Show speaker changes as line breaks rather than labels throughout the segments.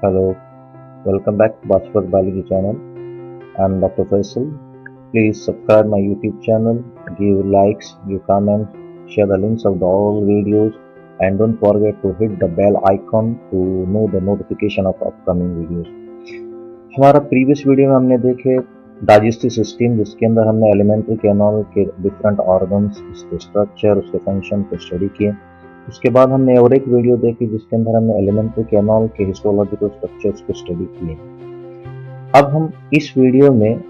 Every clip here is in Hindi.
Hello, welcome back to Bashford Biology channel. I'm Dr. Faisal. Please subscribe my YouTube channel, give likes, give comments, share the links of all videos, and don't forget to hit the bell icon to know the notification of upcoming videos. हमारा प्रीवियस वीडियो में हमने देखे डाइजेस्टिव सिस्टम, जिसके अंदर हमने एलिमेंट्री कैनाल के डिफरेंट ऑर्गन्स, उसके स्ट्रक्चर, उसके फंक्शन को स्टडी किए। उसके बाद हमने और एक वीडियो देखी जिसके अंदर हमने एलिमेंट्री कैनाल के हिस्टोलॉजिकल स्ट्रक्चर्स को स्टडी किए। अब हम इस वीडियो में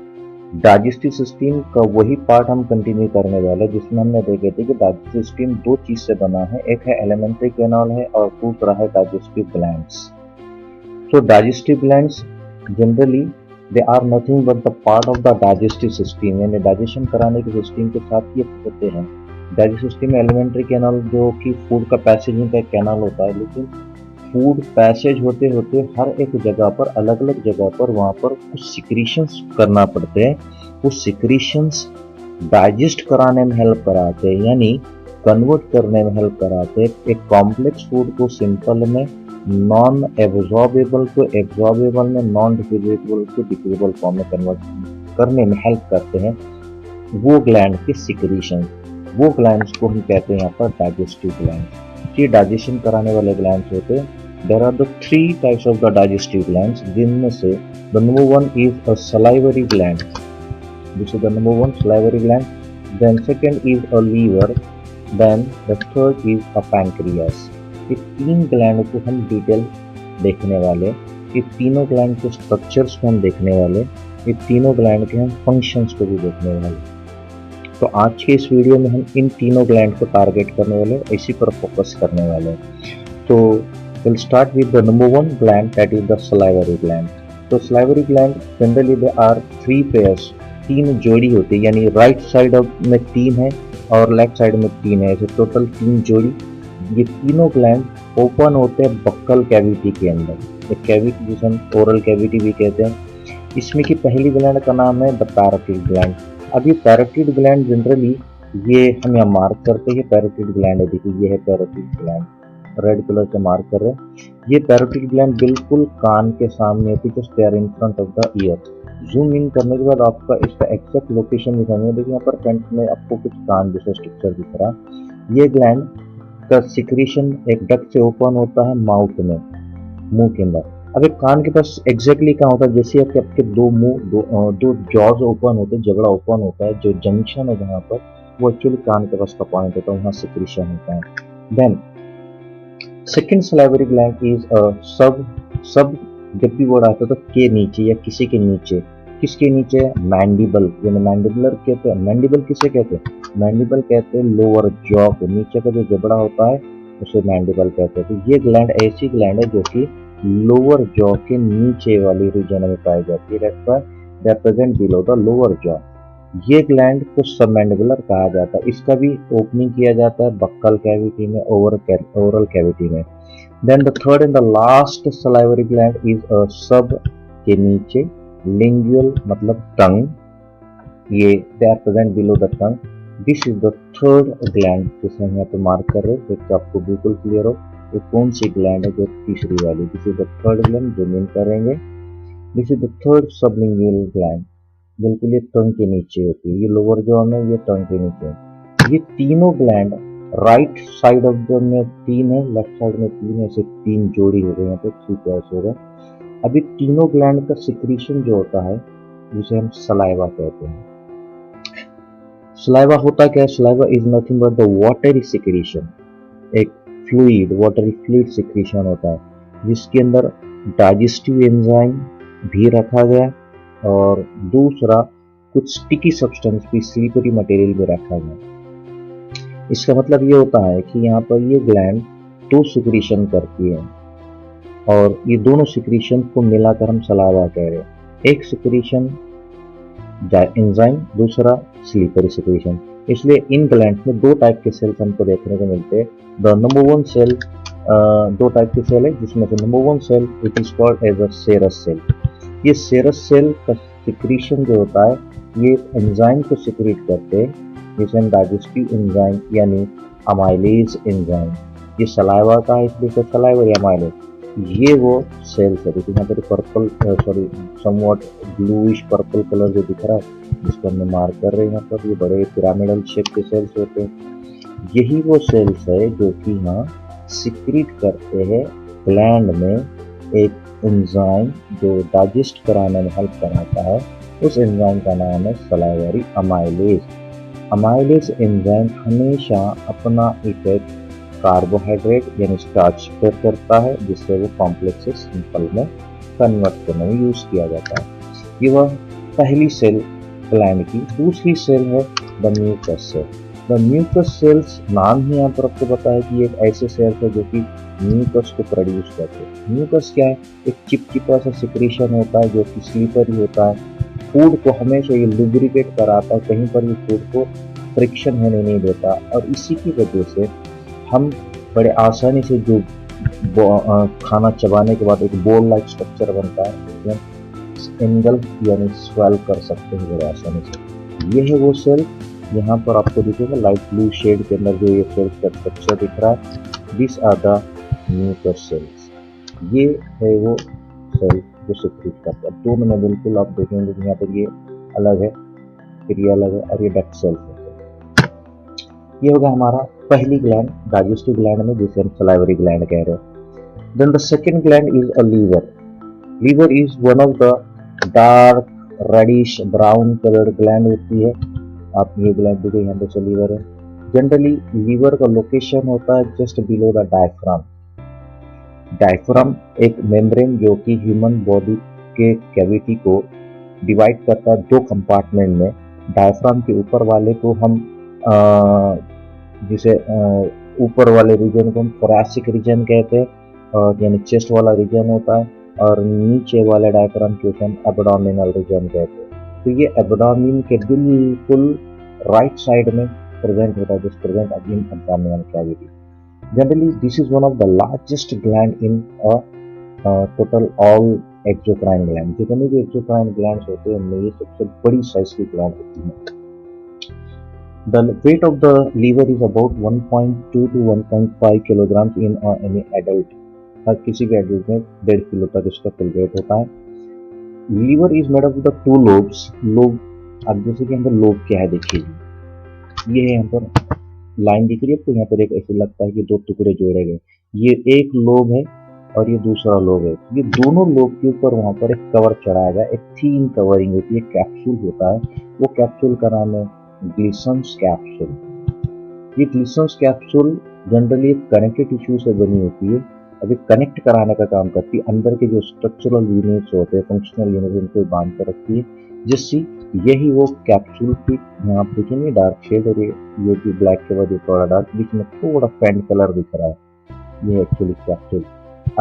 डाइजेस्टिव सिस्टम का वही पार्ट हम कंटिन्यू करने वाले, जिसमें हमने देखे थे कि डाइजेस्टिव सिस्टम दो चीज से बना है, एक है एलिमेंट्री कैनाल है और दूसरा है डाइजेस्टिव ग्लैंड्स। तो digestive glands generally they are nothing but the part of the digestive system, यानी डाइजेशन कराने के सिस्टम के साथ ये होते हैं। डाइजेस्टिव सिस्टम में एलिमेंट्री कैनाल जो कि फूड का पैसेजिंग का कैनाल होता है, लेकिन फूड पैसेज होते होते हर एक जगह पर, अलग अलग जगह पर वहाँ पर कुछ सिक्रीशंस करना पड़ते हैं। उस सिक्रीशंस डाइजेस्ट कराने में हेल्प कराते हैं, यानी कन्वर्ट करने में हेल्प कराते हैं। एक कॉम्प्लेक्स फूड को सिंपल में, नॉन एब्जॉर्बेबल को एब्जॉर्बेबल में, नॉन डिफ्यूजिबल को डिफ्यूजिबल फॉर्म में कन्वर्ट करने में हेल्प करते हैं वो ग्लैंड के सिक्रीशन। वो ग्लैंड्स को हम कहते हैं यहाँ पर डाइजेस्टिव ग्लैंड्स। ये डाइजेशन कराने वाले ग्लैंड्स होते हैं। There are the three types of the digestive glands, जिनमें से the number one is a salivary gland, this is the number one salivary gland, then second is a liver, then the third is a pancreas. ये तीन ग्लैंड को हम डिटेल देखने वाले, ये तीनों ग्लैंड के स्ट्रक्चर्स को हम देखने वाले, ये तीनों ग्लैंड के हम फंक्शंस को भी देखने वाले। तो आज के इस वीडियो में हम इन तीनों ग्लैंड को टारगेट करने वाले, इसी पर फोकस करने वाले। तो we'll start with the number one gland, that is the salivary gland. तो salivary gland generally they are three pairs, तीन जोड़ी होती है, यानी राइट साइड में तीन है और लेफ्ट साइड में तीन है, ऐसे टोटल तीन जोड़ी। ये तीनों ग्लैंड ओपन होते हैं बक्कल कैविटी के अंदर, एक कैविटी जिसे हम ओरल कैविटी भी कहते हैं। इसमें की पहली ग्लैंड का नाम है द पैरोटिड ग्लैंड। अब ये पैरोटिड ग्लैंड जनरली, ये हम यहाँ मार्क करते हैं, पैरोटिड ग्लैंड है, देखिए ये है पैरोटिड ग्लैंड, रेड कलर से मार्क कर रहे हैं। ये पैरोटिड ग्लैंड बिल्कुल कान के सामने होती है, just they are in front of the ear. Zoom in करने के बाद आपका इसका एक्जैक्ट लोकेशन दिखाएंगे। देखिए यहाँ पर फ्रंट में आपको कुछ कान जैसा स्ट्रक्चर दिख रहा है। ये ग्लैंड का सिक्रीशन एक डक्ट से ओपन होता है माउथ में, मुंह के अंदर। अब एक कान के पास एग्जैक्टली कहाँ होता है, जैसे आपके दो जॉज ओपन होते हैं, जबड़ा ओपन होता है, जो जंक्शन है जहाँ पर, वो एक्चुअली कान के पास का पॉइंट होता है, वहाँ सिक्रीशन होता है। Then second salivary gland is sub जब भी वर्ड आता है तो के नीचे या किसी के नीचे, किसके नीचे, मैंडिबल, यानी मैंडिबुलर कहते हैं। मैंडिबल किसे कहते हैं, मैंडिबल कहते हैं लोअर जॉ को, नीचे का जो जबड़ा होता है उसे मैंडिबल कहते हैं। तो ये ग्लैंड ऐसी ग्लैंड है जो कि लोअर जॉ के नीचे वाली रीजन में पाई जाती है, that's why they are present below the lower jaw. ये ग्लैंड को सबमैंडिबुलर कहा जाता है। इसका भी ओपनिंग किया जाता है बक्कल कैविटी में, ओरल कैविटी में। Then the third and the last salivary gland is a sub के नीचे, लिंगुअल मतलब टंग, ये they are present below the tongue. This is the third gland जिसे हम यहाँ पे मार्क कर रहे हैं, देखिए आपको बिल्कुल क्लियर हो ये कौन सी ग्लैंड है, जो तीसरी वाली। This is the third gland, जो मीन करेंगे। This is the third sublingual gland, बिल्कुल ये टंग के नीचे होती है, ये लोअर जॉ में, ये टंग के नीचे है। ये तीनों gland right side of the में तीन है, लेफ्ट साइड में तीन है, ऐसे तीन जोड़ी हो गए, यहाँ पे थ्री पेयर्स हो गए। अभी तीनों ग्लैंड का सिक्रीशन जो होता है जिसे हम सलाइवा कहते हैं। सलाइवा होता क्या है, saliva is nothing but the watery secretion, एक फ्लूइड, वाटरी फ्लूइड सिक्रीशन होता है, जिसके अंदर डाइजेस्टिव एंजाइम भी रखा गया और दूसरा कुछ स्टिकी सब्सटेंस भी, स्लीपरी मटेरियल भी रखा गया। इसका मतलब ये होता है कि यहाँ पर ये ग्लैंड दो सिक्रीशन करती है और ये दोनों सिक्रीशन को मिलाकर हम सलाइवा कह रहे हैं। एक सिक्रीशन एंजाइम, दूसरा स्लीपरी सिक्रीशन। इसलिए इन ग्लैंड में दो टाइप के सेल्स हमको देखने को मिलते हैं। द नंबर वन सेल, दो टाइप के सेल है, जिसमें से number one cell it is called as a serous cell. ये सेरस सेल का सिक्रीशन जो होता है, ये एंजाइम को सिक्रीट करते हैं, जिसे हम डाइजेस्टिव एंजाइम यानी अमाइलेज एंजाइम। ये सलाइवा का है, इसलिए सलाइवरी अमाइलेज। ये वो सेल्स है। देखिए यहाँ पर purple sorry somewhat bluish purple colour जो दिख रहा है जिसको हमने मार्क कर रहे हैं, यहाँ पर ये बड़े पिरामिडल शेप के सेल्स होते हैं। यही वो सेल्स है जो कि यहाँ सिक्रीट करते हैं ग्लैंड में एक एंजाइम जो डाइजेस्ट कराने में हेल्प कराता है। उस एंजाइम का नाम है सलाइवरी अमाइलेज। अमाइलेज एंजाइम हमेशा अपना इफेक्ट कार्बोहाइड्रेट यानी स्टार्च पर करता है, जिससे वो कॉम्प्लेक्स से सिंपल में कन्वर्ट करने में यूज किया जाता है। ये वह पहली सेल ग्लैंड की। दूसरी सेल है the mucous cell. The mucous cells नाम ही यहाँ पर आपको पता है कि एक ऐसे सेल्स है जो कि म्यूकस को प्रोड्यूस करते हैं। म्यूकस क्या है? एक चिपचिपा सा सिक्रीशन होता है जो कि स्लीपरी होता है। फूड को हमेशा ये लुब्रिकेट कराता है, कहीं पर भी फूड को फ्रिक्शन होने नहीं देता, और इसी की वजह से हम बड़े आसानी से जो खाना चबाने के बाद एक बोल लाइक स्ट्रक्चर बनता है, एंगल यानी स्वेल कर सकते हैं बड़े आसानी से। ये है वो सेल। यहाँ पर आपको दिखेगा लाइट ब्लू शेड के अंदर जो ये सेल का स्ट्रक्चर दिख रहा है, this are the mucous cells. ये है वो सेल जो सिक्रीट करता है। दोनों में बिल्कुल आप देखेंगे कि यहाँ पर ये अलग है, फिर ये अलग है, और ये डक्ट सेल्स है। ये होगा हमारा पहली ग्लैंड डाइजेस्टिव ग्लैंड में, जिसे हम सलाइवरी ग्लैंड कह रहे हैं। Then the second gland is a liver. Liver is one of the dark reddish brown coloured gland होती है। आप ये ग्लैंड देखिए, यहाँ पे लीवर है। जनरली लीवर का लोकेशन होता है just below the diaphragm. Diaphragm एक मेम्ब्रेन जो कि ह्यूमन बॉडी के कैविटी को डिवाइड करता है दो कंपार्टमेंट में। डायफ्राम के ऊपर वाले को हम जिसे ऊपर वाले रीजन को हम थोरैसिक रीजन कहते हैं, और यानी चेस्ट वाला रीजन होता है, और नीचे वाले डायफ्राम को हम एब्डोमिनल रीजन कहते हैं। तो ये एब्डोमिन के बिल्कुल राइट साइड में प्रेजेंट होता है, जिस present again abdominal cavity. Generally, this is one of the largest gland in a total all exocrine gland। जितने भी exocrine glands होते हैं उनमें ये सबसे बड़ी साइज की gland होती है। The weight of the liver is about 1.2 to 1.5 kilograms in any adult। हर किसी भी एडल्ट में 1.5 किलो तक इसका फुल वेट होता है। Liver is made of the two lobes. Lobe, अब जैसे कि यहाँ पर लोब क्या है देखिए, ये है यहाँ पर लाइन दिख रही है, तो यहाँ पर एक ऐसे लगता है कि दो टुकड़े जोड़े गए। ये एक लोब है और ये दूसरा लोब है। ये दोनों लोब के ऊपर वहां पर एक कवर चढ़ाया गया, एक थीन कवरिंग होती है, कैप्सूल होता है। वो कैप्सूल का नाम है ग्लिसन्स कैप्सूल। ये Glisson's capsule generally connective tissue से बनी होती है। अभी कनेक्ट कराने का काम करती है। अंदर के जो स्ट्रक्चरल यूनिट्स होते हैं, फंक्शनल यूनिट, उनको बांध कर रखती है, जिससे यही वो कैप्सूल की यहाँ पे देखेंगे डार्क शेड, और ये भी ब्लैक के बाद ये थोड़ा डार्क, बीच में थोड़ा फेंट कलर दिख रहा है, ये एक्चुअली कैप्सूल।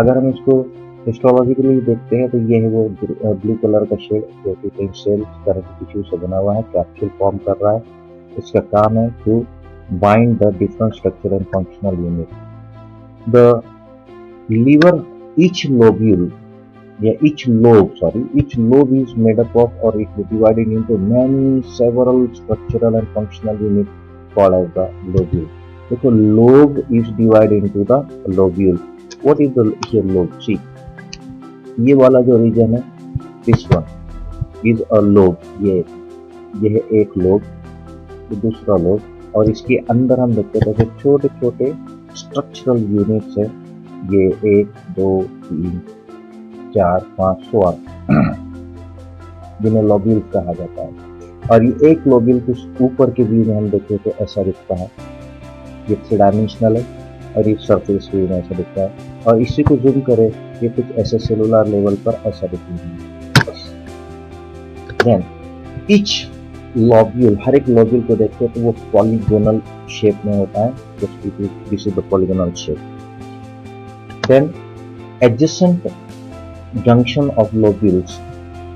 अगर हम इसको हिस्टोलॉजिकली देखते हैं तो ये है वो ब्लू कलर का शेड जो कि कई सेल कनेक्टिव टिश्यू से बना हुआ है, कैप्सूल फॉर्म कर रहा है। इसका काम है to bind the different structure and functional unit. The liver each lobule each lobe is made up of, or it is divided into several structural and functional units called as the lobule। देखो lobe is divided into the lobule। what is the here lobe? see, ये वाला जो रीजन है, this one is a lobe। ये है एक लोब, ये दूसरा लोब, और इसके अंदर हम देखते हैं छोटे छोटे स्ट्रक्चरल यूनिट्स है। ये 1 2 3 4 5 16 जिन्हें लोब्यूल्स कहा जाता है। और ये एक लोब्यूल के ऊपर के व्यू में हम देखें तो ऐसा दिखता है, ये 3 डायमेंशनल है, और ये सरफेस व्यू में ऐसा दिखता है। और इसी को जूम करें, ये कुछ ऐसे सेलुलर लेवल पर ऐसा दिखता है। देन ईच लोब्यूल, हर एक लोब्यूल को देखते हैं तो वो पॉलीगोनल शेप में होता है, this is the polygonal shape. Then adjacent junction of lobules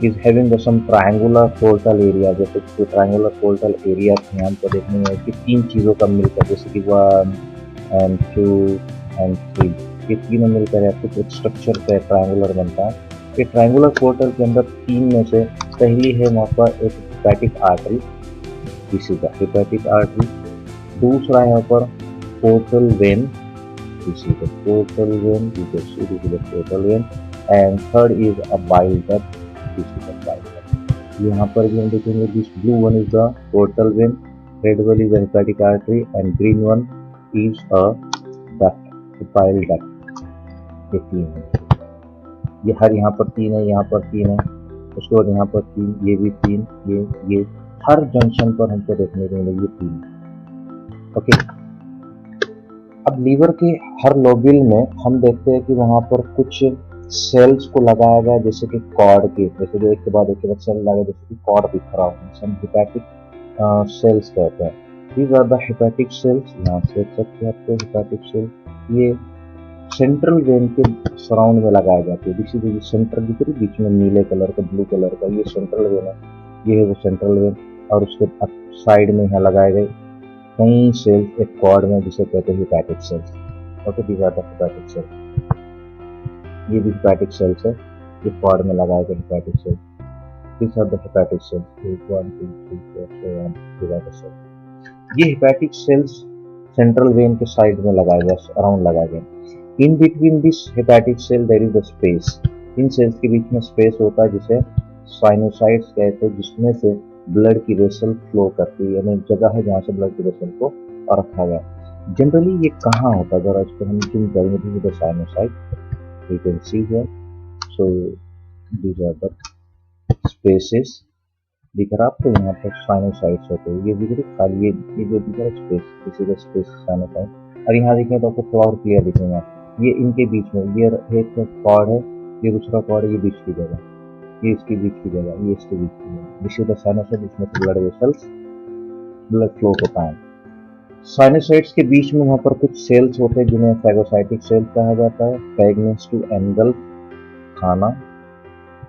is having some triangular portal area। जैसे जो triangular portal area यहाँ पर देखने में कि 3 चीज़ों का मिलकर, जैसे कि 1 and 2 and 3, ये तीनों मिलकर आपको एक स्ट्रक्चर का ट्रायंगुलर बनता है। ये ट्रायंगुलर पोर्टल के अंदर 3 में से पहली है वहाँ पर एक hepatic artery, this is the hepatic artery. दूसरा है यहाँ पर portal vein, This is the portal vein. You can see this is the portal vein. And third is a bile duct. This is the bile duct. यहाँ पर भी हम देखेंगे this blue one is the portal vein, red one is the hepatic artery, and green one is a duct, bile duct. ये तीन है, ये हर यहाँ पर तीन है, यहाँ पर तीन है, उसके बाद यहाँ पर तीन, ये भी तीन, ये हर जंक्शन पर हमको देखने को मिलेगी तीन। ओके, अब लीवर के हर लोब्यूल में हम देखते हैं कि वहाँ पर कुछ सेल्स को लगाया गया, जैसे कि कॉर्ड के, जैसे कि एक के बाद सेल लगा, जैसे कि कॉर्ड दिख रहा हो, हम हेपेटिक सेल्स कहते हैं। These are the hepatic cells. यहाँ से देख सकते हैं आपको हेपेटिक सेल, ये सेंट्रल वेन के सराउंड में लगाया जाती है। दिस इज सेंट्रल दिख रही बीच में नीले कलर का, ब्लू कलर का, ये सेंट्रल वेन है, ये है वो सेंट्रल वेन। और उसके साइड में यहाँ लगाए गए कई सेल्स एक कॉर्ड में, जिसे कहते हैं hepatic cells. Okay, these are the hepatic cells. ये भी हेपेटिक सेल्स है, ये कॉर्ड में लगाए गए hepatic cells. These are the hepatic cells. 1 2 3 4 7 cells. ये हेपेटिक सेल्स सेंट्रल वेन के साइड में लगाए गए, अराउंड लगाए गए। In between this hepatic cell there is the space. इन सेल्स के बीच में स्पेस होता है, जिसे साइनोसाइड्स कहते हैं, जिसमें से ब्लड की वेसल फ्लो करती है, यानी जगह है जहाँ से ब्लड की वेसल को रखा गया। जनरली ये कहाँ होता है, अगर इसको हम जूम करेंगे तो ये sinusoid, you can see here. So these are the spaces। दिख रहा आपको, यहाँ पर साइनोसाइड्स होते हैं, ये दिख रही खाली, ये जो दिख रहा है स्पेस, इसी का स्पेस साइनोसाइड। और यहाँ देखें तो आपको थोड़ा और क्लियर दिखेगा, ये इनके बीच में, ये एक कॉर्ड है, ये दूसरा कॉर्ड है, ये बीच की जगह, ये इसके बीच की जगह, ये इसके बीच की जगह। दिस इज द साइनोसाइड, इसमें ब्लड वेसल्स ब्लड फ्लो होता है। साइनोसाइड्स के बीच में वहाँ पर कुछ सेल्स होते हैं, जिन्हें फैगोसाइटिक सेल्स कहा जाता है। फैग मीन्स टू एनगल्फ, खाना,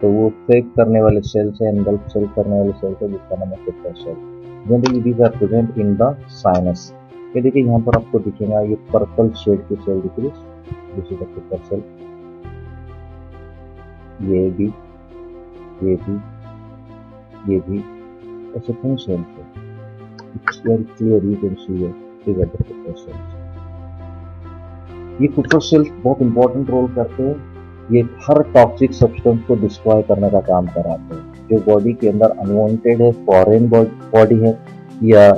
तो वो फैग करने वाले सेल्स है, एनगल्फ सेल करने वाले सेल्स है, जिसका नाम है Kupffer cell. Generally these are present in the sinus. ये देखिए यहाँ पर आपको दिखेगा, ये पर्पल शेड की सेल दिख रही है, this is the Kupffer cell. ये भी, ये भी, ये भी ऐसे कौन सेल्स है, it's very clear, you can see here, these are the Kupffer cells। ये Kupffer cells बहुत इंपॉर्टेंट रोल करते हैं, ये हर टॉक्सिक सब्सटेंस को डिस्ट्रॉय करने का काम कराते हैं, जो बॉडी के अंदर अनवांटेड है, फॉरेन बॉडी है या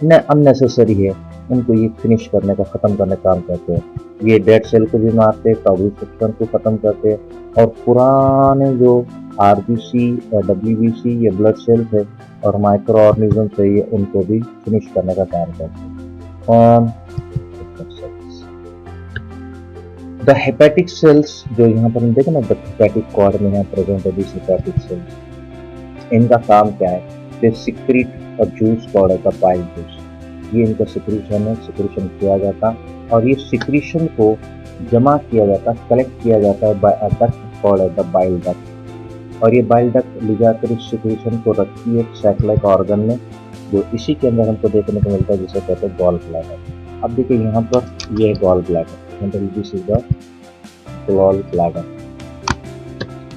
अननेसेसरी है, उनको ये फिनिश करने का, खत्म करने का काम करते हैं। ये डेड सेल को भी मारते हैं, टॉक्सिक सब्सटेंस को खत्म करते हैं, और पुराने जो आरबीसी या डब्ल्यूबीसी या ब्लड सेल्स है और माइक्रो ऑर्गेनिजम्स है, ये उनको भी फिनिश करने का काम करते हैं। द हेपेटिक सेल्स जो यहाँ पर हम देखें ना, द हेपेटिक कॉर्ड में यहाँ प्रेजेंट है दिस हेपेटिक सेल्स। इनका काम क्या है, दे सिक्रीट और juice called the bile juice, ये इनका सिक्रीशन है, सिक्रीशन किया जाता, और ये सिक्रीशन को जमा किया जाता, कलेक्ट किया जाता है by a duct called the bile duct. और ये बाइल डक्ट ले जाकर इस सिक्रीशन को रखती है एक सैटेलाइट ऑर्गन में, जो इसी के अंदर हमको देखने को मिलता है, जिसे कहते हैं गॉल ब्लैडर। अब देखिए यहाँ पर ये है gall bladder, this is the gall bladder.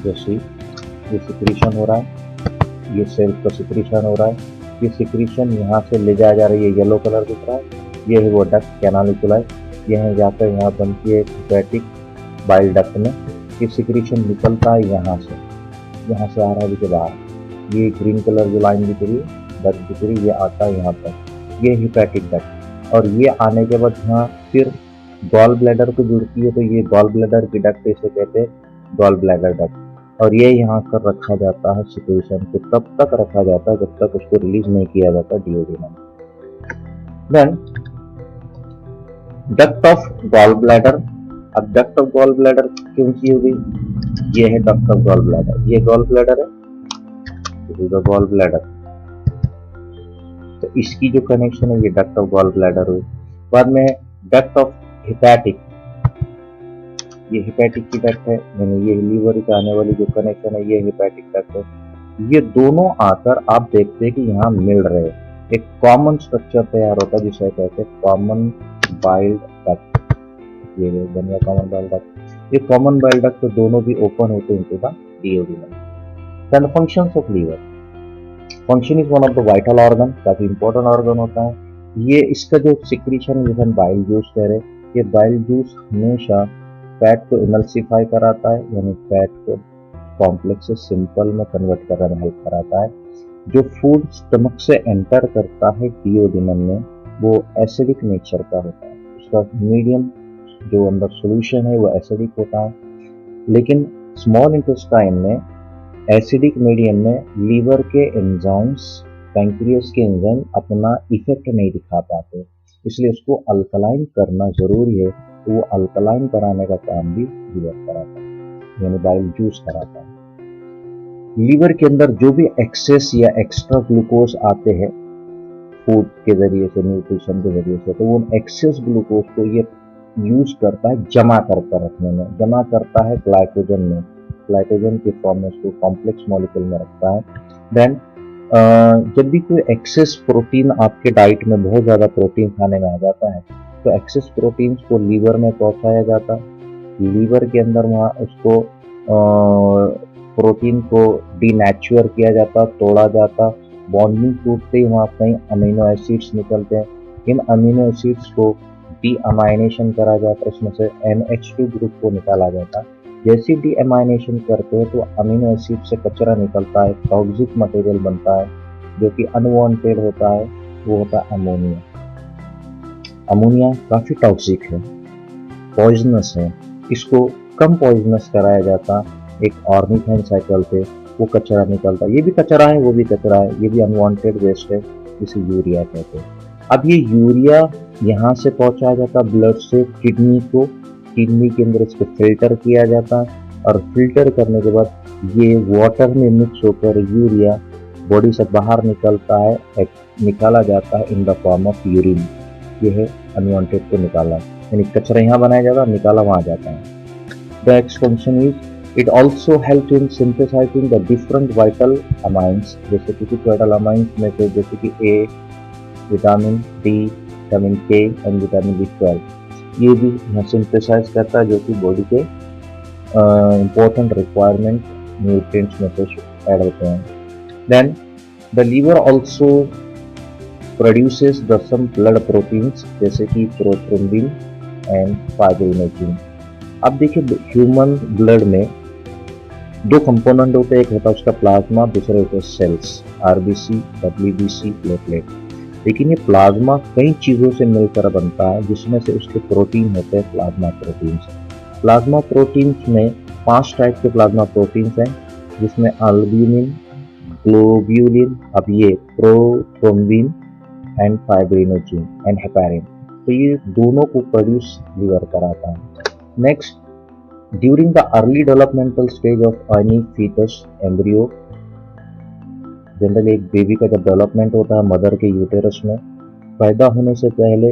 जैसे ये सिक्रीशन हो रहा है, ये सेल का सिक्रीशन हो रहा है, ये सिक्रीशन यहाँ से ले जाया जा रही है, येलो कलर दिख रहा है, ये है वो डक्ट कैनालिकुलाई, यह जाकर यहाँ बनती है हेपेटिक बाइल डक्ट में। ये सिक्रीशन निकलता है यहाँ से आ रहा है इसके बाहर, ये ग्रीन कलर जो लाइन दिख रही है, डक्ट दिख रही है, ये आता है यहाँ पर, ये हेपेटिक डक्ट। और ये आने के बाद यहाँ फिर गॉल ब्लैडर को जुड़ती है, तो ये गॉल ब्लैडर की डक्ट इसे कहते हैं गॉल ब्लैडर डक्ट। और ये यहाँ कर रखा जाता है सिक्रीशन को, तब तक रखा जाता है जब तक उसको रिलीज नहीं किया जाता डीओडी। Then duct of gall bladder. अब डक्ट ऑफ गॉल ब्लैडर क्यों सी हो गई, ये है डक्ट ऑफ गॉल ब्लैडर, ये गॉल ब्लैडर है, this is the gall bladder. तो इसकी जो कनेक्शन है ये डक्ट ऑफ गॉल ब्लैडर हुई। बाद में डक्ट ऑफ हेपेटिक, ये हेपेटिक की डक्ट है, यानी ये लीवर से आने वाली जो कनेक्शन है ये हेपेटिक डक्ट है। ये दोनों आकर आप देखते हैं कि यहाँ मिल रहे हैं, एक कॉमन स्ट्रक्चर तैयार होता है जिसे कहते हैं कॉमन बाइल डक्ट। ये बन गया कॉमन बाइल डक्ट। ये कॉमन बाइल डक्ट तो दोनों भी ओपन होते हैं into the duodenum. Then functions of liver. Function is one of the vital organ, काफी इंपॉर्टेंट ऑर्गन होता है ये। इसका जो सिक्रीशन जैसे बाइल जूस कह रहे, ये बाइल जूस हमेशा फैट को इमल्सिफाई कराता है, यानी फैट को कॉम्प्लेक्स से सिंपल में कन्वर्ट करने में हेल्प कराता है। जो फूड स्टमक से एंटर करता है डिओडिनम में, वो एसिडिक नेचर का होता है। उसका मीडियम जो अंदर सॉल्यूशन है वो एसिडिक होता है। लेकिन स्मॉल इंटेस्टाइन में एसिडिक मीडियम में लीवर के एंजाइम्स, पैंक्रियास के एंजाइम अपना इफेक्ट नहीं दिखा पाते, इसलिए उसको अल्कलाइन करना जरूरी है। तो वो अल्कलाइन कराने का काम भी लीवर कराता है, यानी बाइल जूस कराता है। लीवर के अंदर जो भी एक्सेस या एक्स्ट्रा ग्लूकोज आते हैं फूड के जरिए से, न्यूट्रिशन के जरिए से, तो वो एक्सेस ग्लूकोज को ये यूज करता है जमा करके रखने में, जमा करता है ग्लाइकोजन में, ग्लाइकोजन के फॉर्म में उसको कॉम्प्लेक्स मॉलिक्यूल में रखता है। देन जब भी कोई एक्सेस प्रोटीन आपके डाइट में, बहुत ज़्यादा प्रोटीन खाने में आ जाता है, तो एक्सेस प्रोटीन्स को लीवर में पहुंचाया जाता है। लीवर के अंदर वहाँ उसको प्रोटीन को डीनेचर किया जाता, तोड़ा जाता। बॉन्डिंग टूटते ही वहाँ कई अमीनो एसिड्स निकलते हैं। इन अमीनो एसिड्स को डीअमाइनेशन करा जाता है, उसमें से NH2 ग्रुप को निकाला जाता है। जैसे डीअमाइनेशन करते हैं तो अमीनो एसिड से कचरा निकलता है, टॉक्सिक मटेरियल बनता है जो कि अनवांटेड होता है, वो होता है अमोनिया। अमोनिया काफ़ी टॉक्सिक है, पॉइजनस है। इसको कम पॉइजनस कराया जाता एक ऑर्निथाइन साइकिल पे, वो कचरा निकलता है। ये भी कचरा है, वो भी कचरा है, ये भी अनवांटेड वेस्ट है, जिसे यूरिया कहते हैं। अब ये यूरिया यहाँ से पहुंचाया जाता ब्लड से किडनी को, किडनी के अंदर इसको फिल्टर किया जाता है, और फिल्टर करने के बाद ये वाटर में मिक्स होकर यूरिया बॉडी से बाहर निकलता है, निकाला जाता है in the form of urine. ये है अनवांटेड को निकाला, यानी कचरा यहाँ बनाया जाता है, निकाला वहाँ जाता है। The next function is it also help in synthesising the different vital amines, जैसे कि कुछ वाइटल अमाइंस में से जैसे कि ए, विटामिन डी, विटामिन के एंड विटामिन B12, ये भी यहाँ सिंथेसाइज करता है, जो कि बॉडी के इम्पोर्टेंट रिक्वायरमेंट न्यूट्रिएंट्स में से ऐड होते हैं। Then the liver also produces the some blood proteins, जैसे कि प्रोथ्रोम्बिन एंड फाइब्रिनोजेन। अब देखिए ह्यूमन ब्लड में दो कंपोनेंट होते हैं, एक होता है उसका प्लाज्मा, दूसरे होते हैं सेल्स, RBC, WBC, प्लेटलेट। लेकिन ये प्लाज्मा कई चीज़ों से मिलकर बनता है, जिसमें से उसके प्रोटीन होते हैं प्लाज्मा प्रोटीन्स। प्लाज्मा प्रोटीन्स में 5 टाइप के प्लाज्मा प्रोटीन्स हैं, जिसमें अल्ब्यूमिन, ग्लोब्यूलिन, अब ये prothrombin and fibrinogen and heparin. तो ये दोनों को प्रोड्यूस लीवर कराता है। Next, during the early developmental stage of any foetus embryo, generally एक बेबी का जब डेवलपमेंट होता है मदर के यूटेरस में, पैदा होने से पहले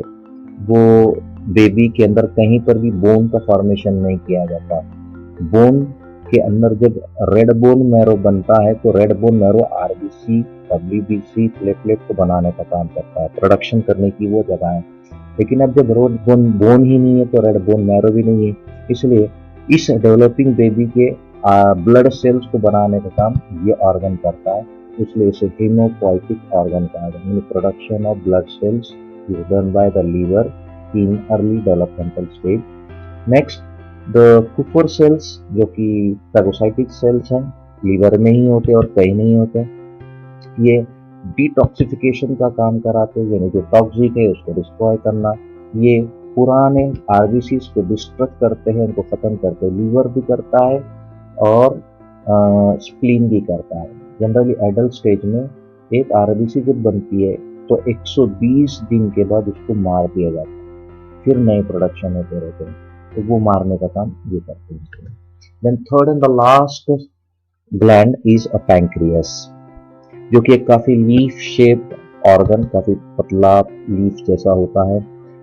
वो बेबी के अंदर कहीं पर भी बोन का फॉर्मेशन नहीं किया जाता। बोन के अंदर जब रेड बोन मैरो बनता है, तो red bone marrow RBC, WBC, platelet को बनाने का काम करता है, प्रोडक्शन करने की वो जगह है। लेकिन अब जब रेड बोन ही नहीं है, तो रेड बोन मैरो भी नहीं है, इसलिए इस डेवलपिंग बेबी के ब्लड सेल्स को बनाने का काम ये ऑर्गन करता है, इसलिए इसे हीमोपोइटिक ऑर्गन कहा जाता है। Production of blood cells is done by the liver in early developmental stage. Next, the Kupffer cells, जो कि फैगोसाइटिक सेल्स हैं, लीवर में ही होते और कहीं नहीं होते। ये डिटॉक्सिफिकेशन का काम कराते हैं, यानी जो टॉक्सिक है उसको डिस्ट्रॉय करना। ये पुराने RBCs को डिस्ट्रक्ट करते हैं, उनको खत्म करते हैं। लीवर भी करता है और स्प्लीन भी करता है। जनरली एडल्ट स्टेज में एक RBC जब बनती है तो 120 दिन के बाद उसको मार दिया जाता है, फिर नए प्रोडक्शन होते रहते हैं, तो वो मारने का काम ये करते हैं। Then third and the last gland is a pancreas, जो कि एक काफी लीफ शेप्ड ऑर्गन, काफी पतला लीफ जैसा होता है।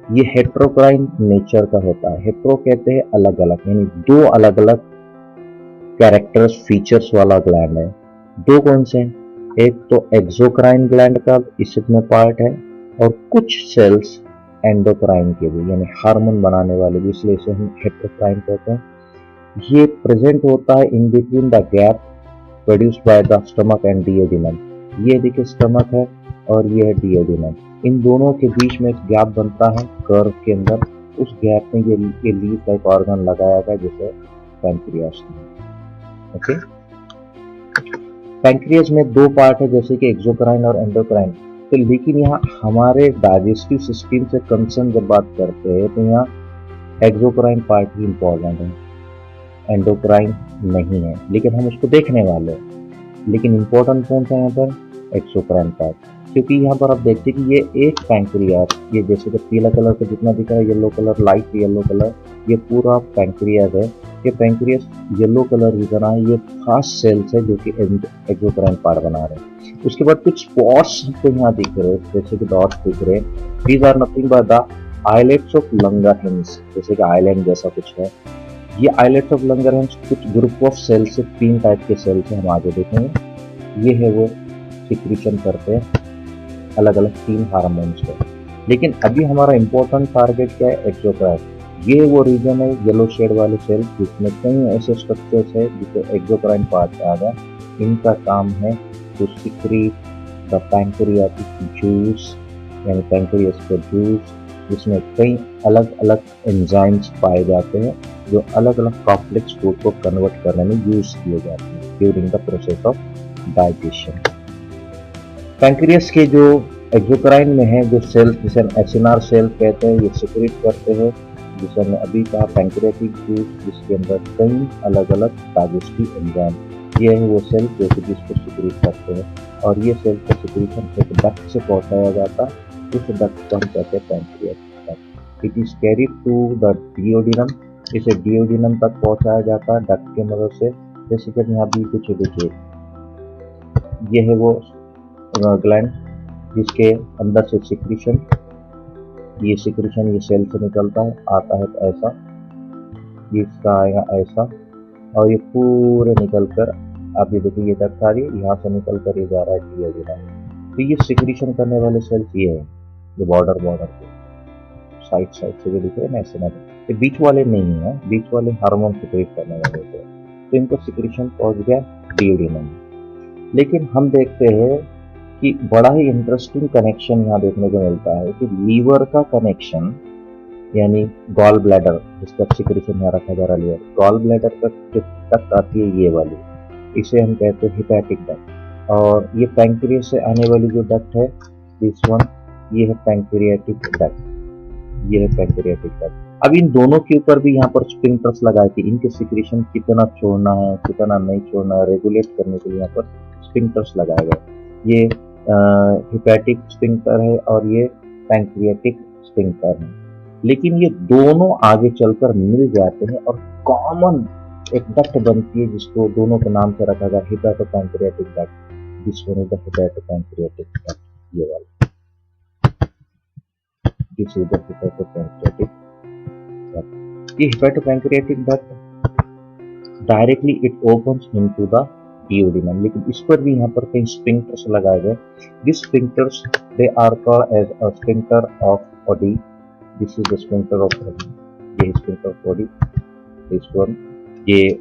ये हेट्रोक्राइन नेचर का होता है। हेट्रो कहते हैं अलग अलग, यानी दो अलग अलग कैरेक्टर्स, फीचर्स वाला ग्लैंड है। दो कौन से हैं? एक तो एक्सोक्राइन ग्लैंड का इसमें पार्ट है, और कुछ सेल्स एंडोक्राइन के भी, यानी हार्मोन बनाने वाले भी, इसलिए इसे हम हेट्रोक्राइन कहते हैं। ये प्रेजेंट होता है in between the gap produced by the stomach and duodenum. ये देखिए स्टमक है और ये है डिओडिनम, इन दोनों के बीच में एक गैप बनता है कर्व के अंदर, उस गैप में ये लीफ लाइक ऑर्गन लगाया गया जिसे पैंक्रियास है। ओके, पैंक्रियास में दो पार्ट है जैसे कि एक्सोक्राइन और एंडोक्राइन। तो लेकिन यहाँ हमारे डाइजेस्टिव सिस्टम से कंसर्न जब बात करते हैं तो यहाँ एक्सोक्राइन पार्ट ही इंपॉर्टेंट है, एंडोक्राइन नहीं है, लेकिन हम उसको देखने वाले हैं। लेकिन इंपॉर्टेंट कौन सा यहाँ पर, एक्सोक्राइन पार्ट, क्योंकि यहाँ पर आप देखते हैं कि ये एक पैंक्रियास, ये जैसे कि पीला कलर का जितना दिख रहा है, yellow colour, light yellow colour, ये पूरा पैंक्रियास है। ये पैंक्रियास येलो कलर की तरह है, ये खास सेल्स है जो कि एक्सोक्राइन पार्ट बना रहे हैं। उसके बाद कुछ स्पॉट्स हमको यहाँ दिख रहे हैं जैसे कि डॉट्स दिख रहे हैं, these are nothing but the islets of Langerhans, जैसे कि आइलैंड जैसा कुछ है। ये आइलेट्स ऑफ लंगरहैंस कुछ ग्रुप ऑफ सेल्स से, 3 टाइप के सेल्स से हम आगे देखेंगे। ये है वो सिक्रीशन करते हैं अलग अलग 3 हार्मोन्स को। लेकिन अभी हमारा इंपॉर्टेंट टारगेट क्या है, एक्सोक्राइन। ये वो रीजन है येलो शेड वाले सेल जिसमें कई ऐसे स्ट्रक्चर्स है जिसे एक्सोक्राइन पार्ट आ गया। इनका काम है to secrete the pancreatic juice, यानी पैंक्रियास का जूस, जिसमें कई अलग अलग एंजाइम्स पाए जाते हैं जो अलग अलग कॉम्प्लेक्स फूड को कन्वर्ट करने में यूज किए जाते हैं during the process of digestion. Pancreas के जो एक्सोक्राइन में है जो सेल जिसे एसिनार सेल कहते हैं, ये सिक्रीट करते हैं जिसे हमने अभी कहा पैंक्रियाटिक जूस, जिसके अंदर कई अलग अलग डाइजेस्टिव एंजाइम, ये है वो सेल जो कि जिसको सिक्रीट करते हैं। और ये सेल का सिक्रीशन एक डक्ट से पहुंचाया जाता है, इस डक्ट को हम कहते हैं pancreatic duct. It is carried to the duodenum, इसे डिओडिनम तक पहुंचाया जाता है डक्ट की मदद से। जैसे कि यहाँ भी कुछ देखिए, ये है वो ग्लैंड जिसके अंदर से सिक्रीशन, ये सिक्रीशन ये सेल से निकलता है, आता है तो ऐसा, इसका आएगा ऐसा, और ये पूरे निकल कर आप ये देखिए ये डक्ट आ रही है, यहाँ से निकल कर ये जा रहा है डिओडिनम। तो ये सिक्रीशन करने वाले सेल्स ये है, ये बॉर्डर के साइड से जो दिख रहे हैं ना ऐसे ना, ये बीच वाले नहीं है, बीच वाले हार्मोन सिक्रीट करने वाले थे, तो इनको सिक्रीशन पहुंच गया डिओडिनम। लेकिन हम देखते हैं कि बड़ा ही इंटरेस्टिंग कनेक्शन यहाँ देखने को मिलता है कि लीवर का कनेक्शन, यानी गॉल ब्लैडर जिसका सिक्रीशन यहाँ रखा जा रहा है, गॉल ब्लैडर तक जो डक्ट आती है ये वाली, इसे हम कहते हैं हिपैटिक डक्ट। और ये पैंक्रियास से आने वाली जो डक्ट है दिस वन, ये है पैंक्रियाटिक डक्ट, ये है पैंक्रियाटिक डक्ट। अब इन दोनों के ऊपर भी यहाँ पर स्फिंक्टर्स लगाए कि इनके सिक्रीशन कितना छोड़ना है कितना नहीं छोड़ना है, रेगुलेट करने के लिए यहाँ पर स्फिंक्टर्स लगाए गए। ये हिपैटिक स्फिंक्टर है और ये पैंक्रियाटिक स्फिंक्टर है। लेकिन ये दोनों आगे चलकर मिल जाते हैं और कॉमन एक डक्ट बनती है जिसको दोनों के नाम से रखा गया hepatopancreatic duct. This one is the hepatopancreatic duct, ये वाला, this is the hepatopancreatic duct. ये hepatopancreatic duct directly it opens into the duodenum, लेकिन इस पर भी यहाँ पर कई स्फिंक्टर्स लगाए गए। This sphincters they are called as a sphincter of Boyden, this is the sphincter of Boyden, ये sphincter of Boyden, this one, ये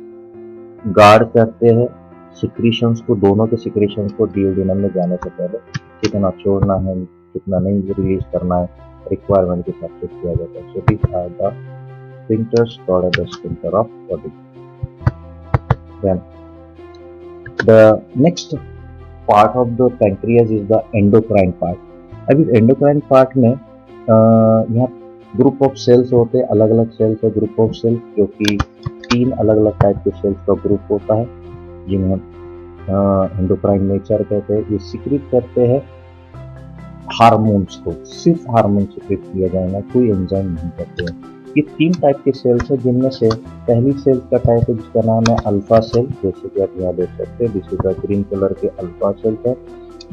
गार्ड करते हैं सिक्रीशंस को, दोनों के सिक्रीशंस को डिओडिनम में जाने से पहले कितना छोड़ना है कितना नहीं रिलीज करना है, रिक्वायरमेंट के हिसाब से किया जाता है। So this are the sphincters called as the sphincter of body. Then the next part of the pancreas is the endocrine part. अब इस endocrine part में यहाँ ग्रुप ऑफ सेल्स होते हैं, अलग अलग सेल्स है ग्रुप ऑफ सेल्स, जो कि 3 अलग अलग टाइप के सेल्स का ग्रुप होता है जिन्हें एंडोक्राइन नेचर कहते हैं। ये सिक्रीट करते हैं हार्मोन्स को, सिर्फ हार्मोन सिक्रीट किया जाएगा, कोई एंजाइम नहीं करते हैं। ये 3 टाइप के सेल्स है जिनमें से पहली सेल का टाइप है जिसका नाम है अल्फा सेल, जैसे कि आप यहाँ देख सकते हैं, this is the green colour के अल्फा सेल है।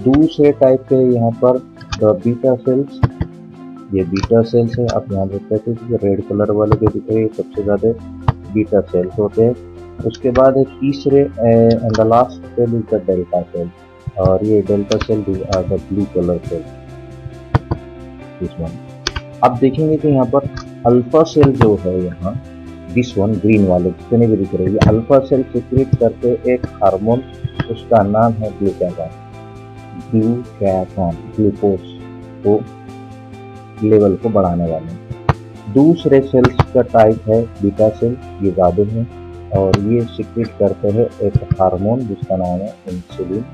दूसरे टाइप के यहाँ पर द बीटा सेल्स, ये बीटा सेल्स है, आप यहाँ देख सकते हैं रेड कलर वाले जो दिख रहे हैं सबसे ज्यादा बीटा सेल्स होते हैं। उसके बाद है तीसरे and the last cell is the delta cell, और ये delta cell are the blue colour cell, this one. आप देखेंगे कि यहाँ पर अल्फा सेल जो है यहाँ दिस वन ग्रीन वाले जितने भी दिख रहे हैं, ये अल्फा सेल सिक्रीट करके एक हार्मोन, उसका नाम है ग्लूकागॉन, ग्लूकोज को लेवल को बढ़ाने वाले। दूसरे सेल्स का टाइप है बीटा सेल, ये ज़्यादा है और ये सिक्रेट करते हैं एक हार्मोन जिसका नाम है इंसुलिन।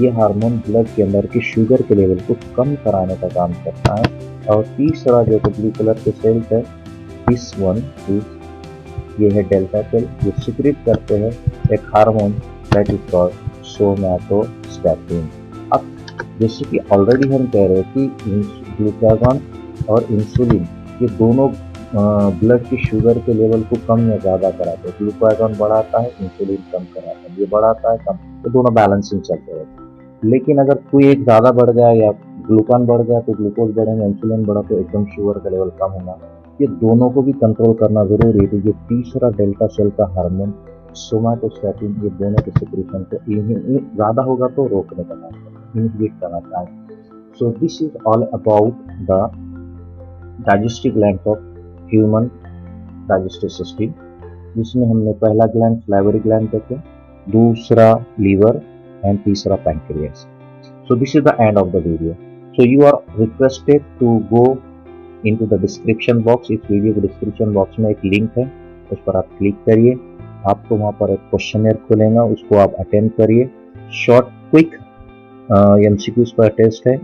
ये हार्मोन ब्लड के अंदर की शुगर के लेवल को कम कराने का काम करता है। और तीसरा जो ब्लू कलर के सेल्स है, दिस वन इज ये है डेल्टा सेल, ये सिक्रेट करते हैं एक hormone that is called somatostatin. अब जैसे कि ऑलरेडी हम कह रहे हैं कि ग्लूकागॉन और इंसुलिन ये दोनों ब्लड की शुगर के लेवल को कम या ज़्यादा कराते हैं। ग्लूकागॉन बढ़ाता है, इंसुलिन कम कराता है, ये बढ़ाता है कम, तो दोनों बैलेंसिंग चलते रहते हैं। लेकिन अगर कोई एक ज़्यादा बढ़ गया या ग्लूकान बढ़ गया तो ग्लूकोज बढ़ेगा, इंसुलिन बढ़ा तो एकदम शुगर का लेवल कम होगा। ये दोनों को भी कंट्रोल करना जरूरी है। ये तीसरा डेल्टा सेल का हार्मोन सोमैटोस्टैटिन ये दोनों के सिक्रेशन को ज़्यादा होगा तो रोकने का काम करता है, इनहिबिट करना चाहिए। So this is all about the digestive gland of human digestive system, जिसमें हमने पहला ग्लैंड सलाइवरी ग्लैंड देखे, दूसरा लीवर एंड तीसरा pancreas. So this is the end of the video. So you are requested to go into the description box। इस वीडियो के डिस्क्रिप्शन बॉक्स में एक लिंक है, उस पर आप क्लिक करिए, आपको वहाँ पर एक क्वेश्चनर खुलेगा, उसको आप अटेंड करिए। शॉर्ट क्विक MCQs पर टेस्ट है,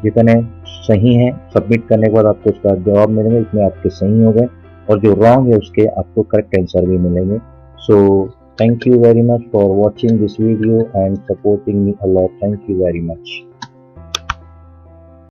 जितने सही हैं सबमिट करने के बाद आपको उसका जवाब मिलेंगे, इसमें आपके सही हो गए और जो रॉन्ग है उसके आपको करेक्ट आंसर भी मिलेंगे। सो thank you very much for watching this video and supporting me a lot. Thank you very much.